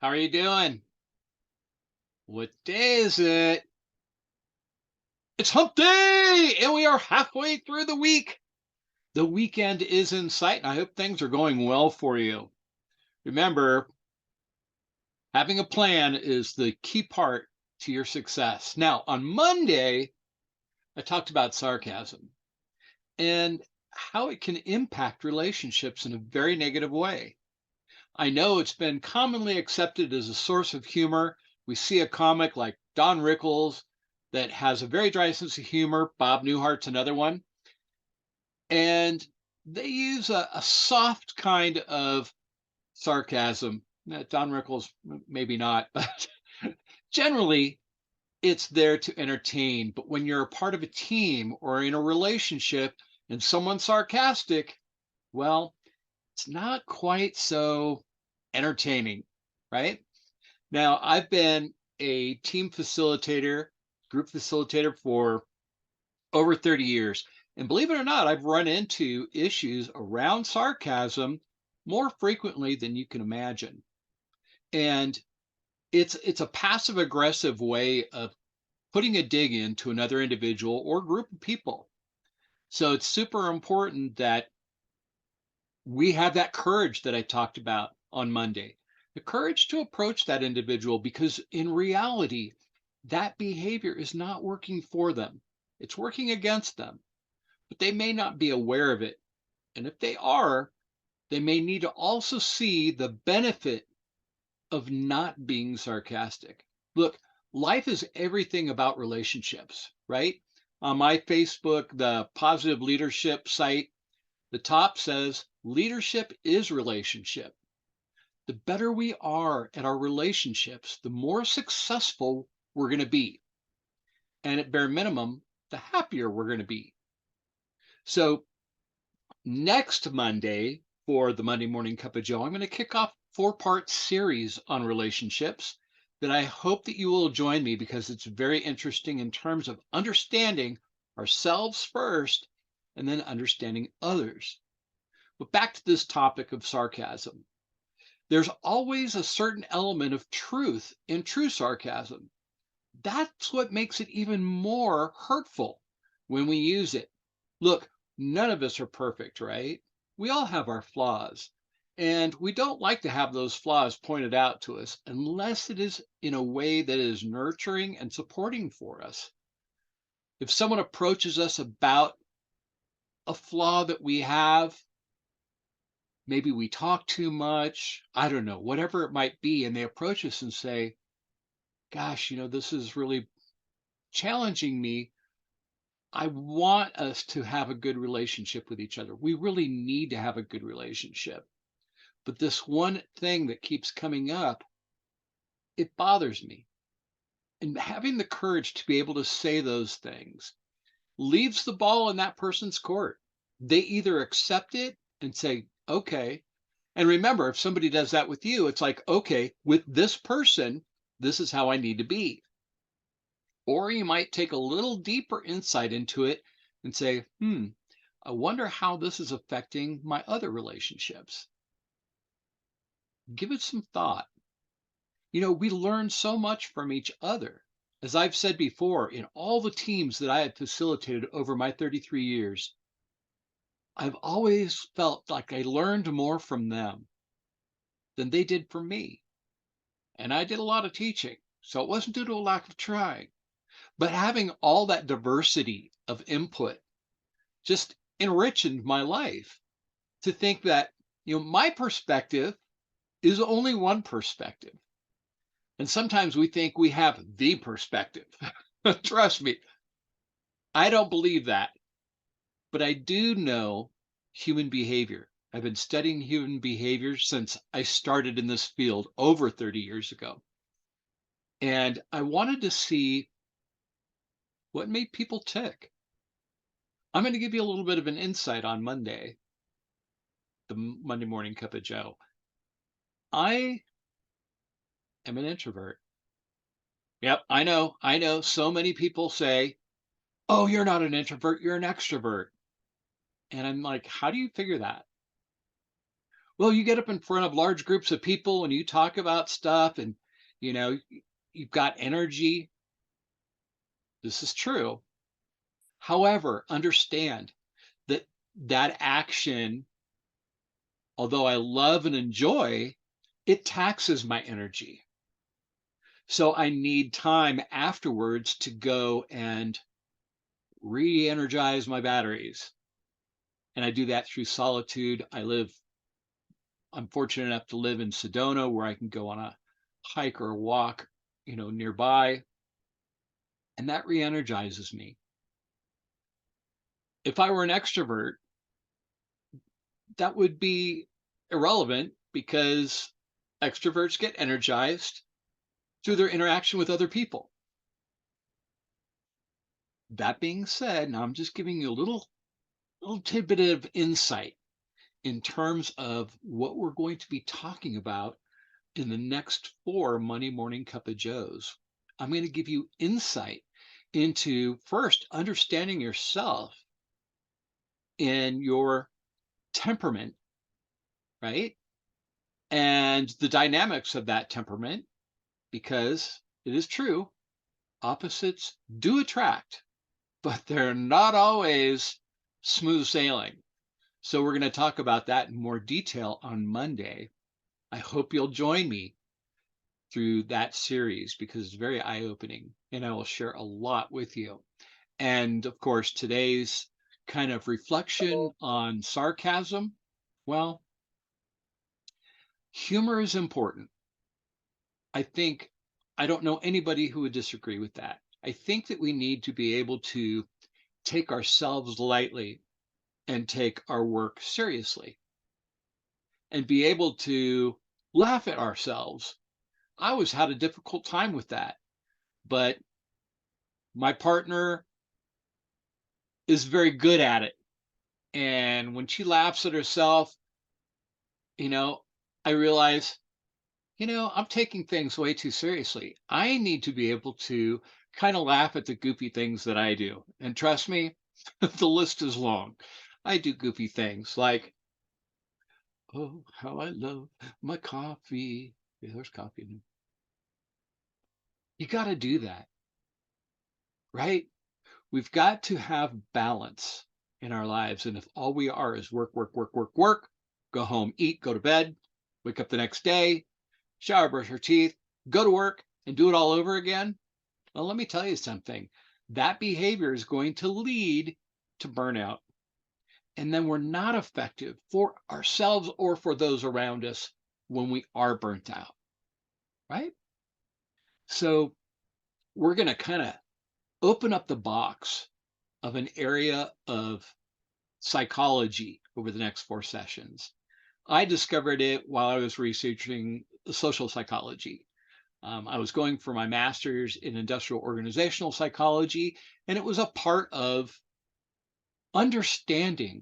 How are you doing? What day is it? It's hump day, and we are halfway through the week. The weekend is in sight, and I hope things are going well for you. Remember, having a plan is the key part to your success. Now, on Monday, I talked about sarcasm and how it can impact relationships in a very negative way. I know it's been commonly accepted as a source of humor. We see a comic like Don Rickles that has a very dry sense of humor. Bob Newhart's another one. And they use a soft kind of sarcasm. Don Rickles, maybe not, but generally it's there to entertain. But when you're a part of a team or in a relationship and someone's sarcastic, well, it's not quite so entertaining, right? Now, I've been a team facilitator, group facilitator for over 30 years. And believe it or not, I've run into issues around sarcasm more frequently than you can imagine. And it's a passive aggressive way of putting a dig into another individual or group of people. So it's super important that we have that courage that I talked about on Monday, the courage to approach that individual because in reality, that behavior is not working for them. It's working against them, but they may not be aware of it. And if they are, they may need to also see the benefit of not being sarcastic. Look, life is everything about relationships, right? On my Facebook, the positive leadership site, the top says leadership is relationship. The better we are at our relationships, the more successful we're going to be. And at bare minimum, the happier we're going to be. So next Monday for the Monday Morning Cup of Joe, I'm going to kick off 4-part series on relationships that I hope that you will join me because it's very interesting in terms of understanding ourselves first and then understanding others. But back to this topic of sarcasm. There's always a certain element of truth in true sarcasm. That's what makes it even more hurtful when we use it. Look, none of us are perfect, right? We all have our flaws. And we don't like to have those flaws pointed out to us unless it is in a way that is nurturing and supporting for us. If someone approaches us about a flaw that we have, maybe we talk too much, I don't know, whatever it might be, and they approach us and say, gosh, this is really challenging me. I want us to have a good relationship with each other. We really need to have a good relationship. But this one thing that keeps coming up, it bothers me. And having the courage to be able to say those things leaves the ball in that person's court. They either accept it and say, okay. And remember, if somebody does that with you, it's like, okay, with this person, this is how I need to be. Or you might take a little deeper insight into it and say, I wonder how this is affecting my other relationships. Give it some thought. We learn so much from each other. As I've said before, in all the teams that I have facilitated over my 33 years, I've always felt like I learned more from them than they did from me. And I did a lot of teaching, so it wasn't due to a lack of trying. But having all that diversity of input just enriched my life to think that, my perspective is only one perspective. And sometimes we think we have the perspective. Trust me, I don't believe that. But I do know human behavior. I've been studying human behavior since I started in this field over 30 years ago. And I wanted to see what made people tick. I'm going to give you a little bit of an insight on Monday, the Monday Morning Cup of Joe. I am an introvert. Yep, I know. I know. So many people say, oh, you're not an introvert, you're an extrovert. And I'm like, how do you figure that? Well, you get up in front of large groups of people and you talk about stuff and, you know, you've got energy. This is true. However, understand that that action, although I love and enjoy, it taxes my energy. So I need time afterwards to go and re-energize my batteries. And I do that through solitude. I'm fortunate enough to live in Sedona where I can go on a hike or a walk, nearby, and that re-energizes me. If I were an extrovert, that would be irrelevant because extroverts get energized through their interaction with other people. That being said, now I'm just giving you a little tidbit of insight in terms of what we're going to be talking about in the next 4 Monday Morning Cup of Joes. I'm going to give you insight into first understanding yourself and your temperament, right? And the dynamics of that temperament, because it is true, opposites do attract, but they're not always smooth sailing. So we're going to talk about that in more detail on Monday. I hope you'll join me through that series because it's very eye opening and I will share a lot with you. And of course, today's kind of reflection on sarcasm. Well, humor is important. I think I don't know anybody who would disagree with that. I think that we need to be able to take ourselves lightly and take our work seriously and be able to laugh at ourselves. I always had a difficult time with that, but my partner is very good at it. And when she laughs at herself, you know, I realize, I'm taking things way too seriously. I need to be able to kind of laugh at the goofy things that I do. And trust me, the list is long. I do goofy things like, oh, how I love my coffee. Yeah, there's coffee in it. You got to do that, right? We've got to have balance in our lives. And if all we are is work, work, work, work, work, go home, eat, go to bed, wake up the next day, shower, brush your teeth, go to work, and do it all over again, well, let me tell you something. That behavior is going to lead to burnout. And then we're not effective for ourselves or for those around us when we are burnt out, right? So we're going to kind of open up the box of an area of psychology over the next 4 sessions. I discovered it while I was researching social psychology. I was going for my master's in industrial organizational psychology, and it was a part of understanding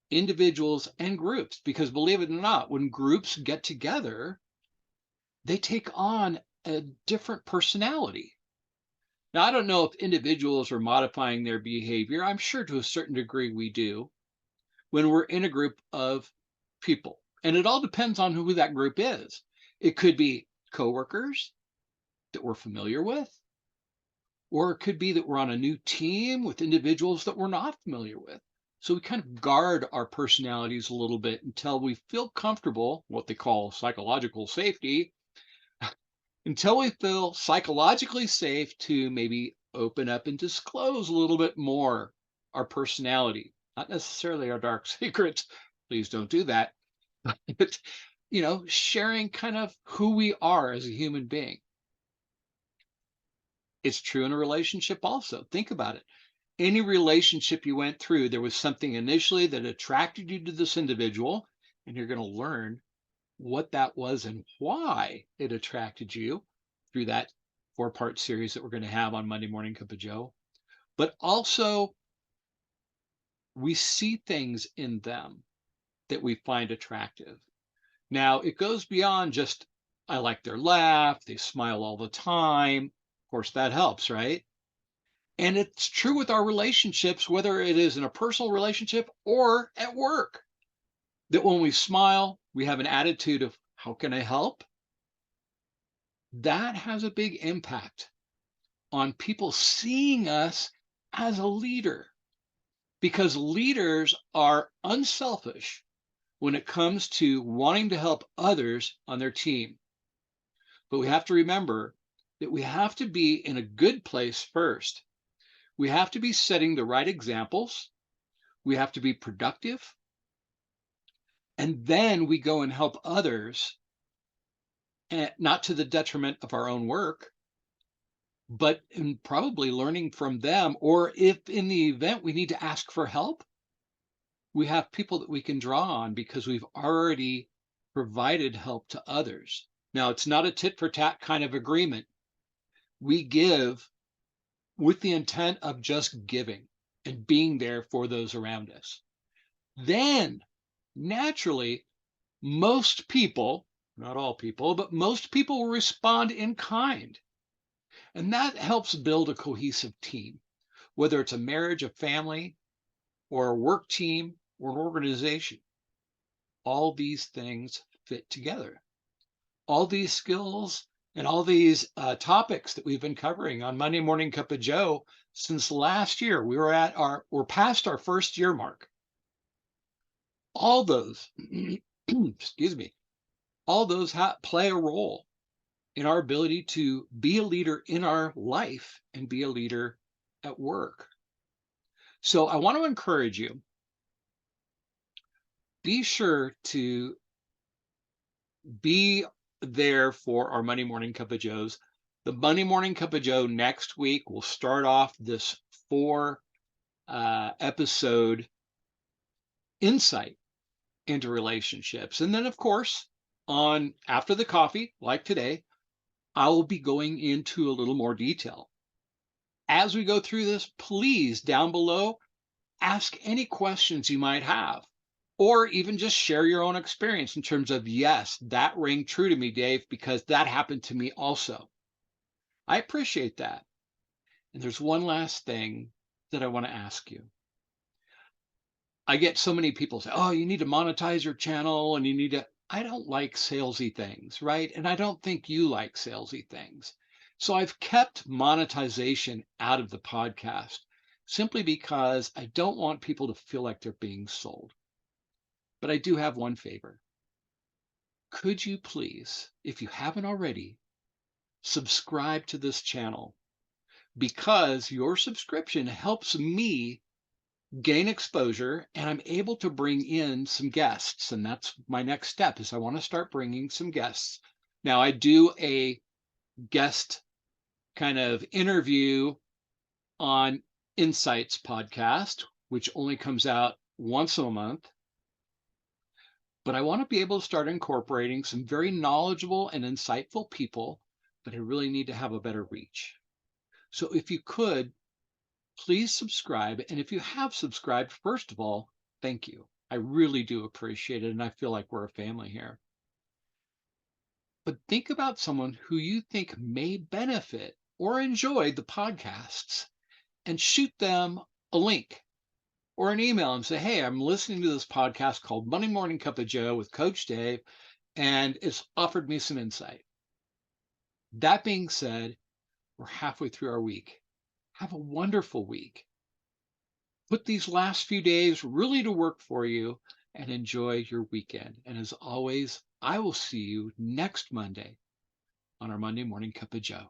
individuals and groups because believe it or not, when groups get together, they take on a different personality. Now, I don't know if individuals are modifying their behavior. I'm sure to a certain degree we do when we're in a group of people. And it all depends on who that group is. It could be coworkers that we're familiar with, or it could be that we're on a new team with individuals that we're not familiar with. So we kind of guard our personalities a little bit until we feel comfortable, what they call psychological safety, until we feel psychologically safe to maybe open up and disclose a little bit more our personality, not necessarily our dark secrets. Please don't do that. But, sharing kind of who we are as a human being. It's true in a relationship also. Think about it. Any relationship you went through, there was something initially that attracted you to this individual, and you're going to learn what that was and why it attracted you through that 4-part series that we're going to have on Monday Morning Cup of Joe. But also, we see things in them that we find attractive. Now, it goes beyond just, I like their laugh, they smile all the time. Of course, that helps, right? And it's true with our relationships, whether it is in a personal relationship or at work. that when we smile, we have an attitude of, how can I help? That has a big impact on people seeing us as a leader because leaders are unselfish when it comes to wanting to help others on their team. But we have to remember that we have to be in a good place first. We have to be setting the right examples. We have to be productive. And then we go and help others, and not to the detriment of our own work, but in probably learning from them. Or if in the event we need to ask for help, we have people that we can draw on because we've already provided help to others. Now, it's not a tit for tat kind of agreement. We give with the intent of just giving and being there for those around us. Then, naturally, most people, not all people, but most people will respond in kind. And that helps build a cohesive team, whether it's a marriage, a family, or a work team, or an organization. All these things fit together. All these skills and all these topics that we've been covering on Monday Morning Cup of Joe since last year. We're past our first year mark. All those, excuse me, all those play a role in our ability to be a leader in our life and be a leader at work. So I want to encourage you, be sure to be there for our Monday Morning Cup of Joes. The Monday Morning Cup of Joe next week will start off this 4 episode insight into relationships. And then, of course, on after the coffee, like today, I will be going into a little more detail. As we go through this, please down below, ask any questions you might have, or even just share your own experience in terms of, yes, that rang true to me, Dave, because that happened to me also. I appreciate that. And there's one last thing that I want to ask you. I get so many people say, oh, you need to monetize your channel and you need to. I don't like salesy things, right? And I don't think you like salesy things. So I've kept monetization out of the podcast simply because I don't want people to feel like they're being sold. But I do have one favor. Could you please, if you haven't already, subscribe to this channel? Because your subscription helps me gain exposure and I'm able to bring in some guests. And that's my next step is I want to start bringing some guests. Now I do a guest kind of interview on Insights podcast, which only comes out once a month. But I want to be able to start incorporating some very knowledgeable and insightful people, but I really need to have a better reach. So if you could, please subscribe. And if you have subscribed, first of all, thank you. I really do appreciate it. And I feel like we're a family here. But think about someone who you think may benefit or enjoy the podcasts and shoot them a link or an email and say, hey, I'm listening to this podcast called Monday Morning Cup of Joe with Coach Dave, and it's offered me some insight. That being said, we're halfway through our week. Have a wonderful week. Put these last few days really to work for you and enjoy your weekend. And as always, I will see you next Monday on our Monday Morning Cup of Joe.